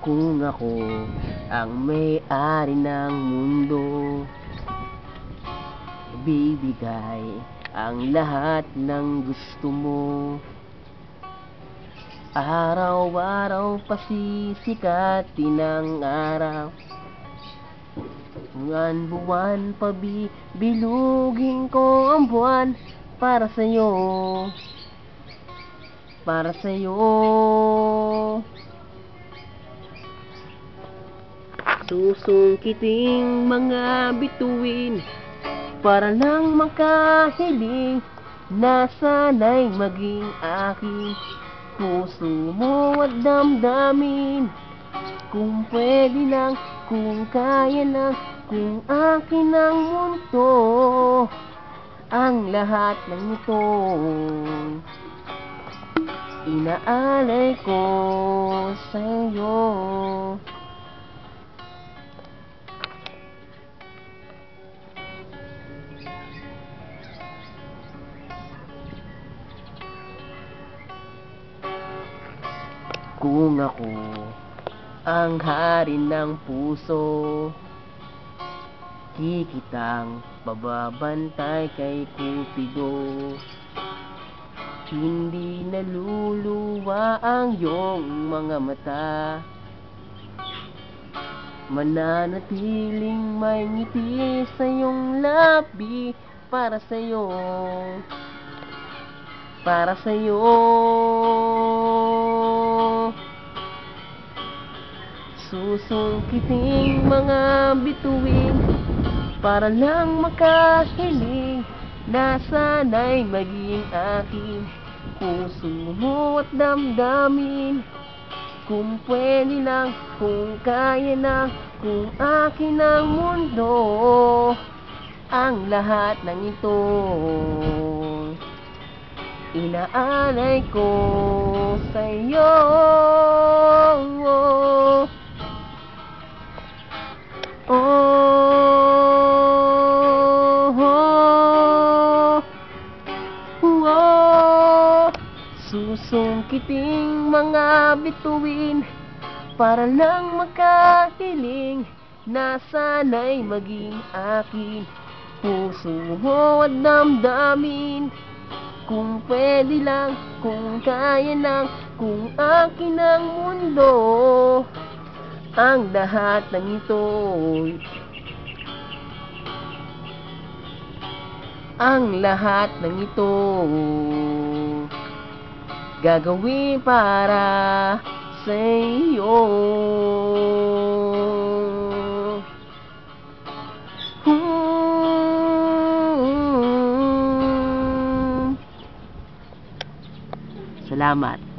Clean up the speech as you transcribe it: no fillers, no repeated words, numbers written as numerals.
Kung ako ang may-ari ng mundo, bibigay ang lahat ng gusto mo. Araw-araw pasisikatin ang araw, buwan-buwan pabibilugin ko ang buwan para sa'yo, para sa'yo. Susungkiting mga bituin para lang makahiling na sana'y maging aking puso mo at damdamin. Kung pwede lang, kung kaya lang, kung akin ang mundo, ang lahat ng ito inaalay ko sa'yo. Kung ako ang hari ng puso, kikitang bababantay kay Cupido. Hindi naluluwa ang iyong mga mata, mananatiling may ngiti sa iyong labi para sa'yo, para sa'yo. Susungkiting mga bituin para lang makahiling na sana'y maging aking puso mo at damdamin. Kung pwede lang, kung kaya lang, kung akin ang mundo, ang lahat ng ito inaalay ko sa'yo. Susungkiting mga bituin para lang makahiling na sana'y maging akin puso mo at damdamin. Kung pwede lang, kung kaya lang, kung akin ang mundo, ang lahat ng ito, ang lahat ng ito gagawin para sa'yo. Salamat.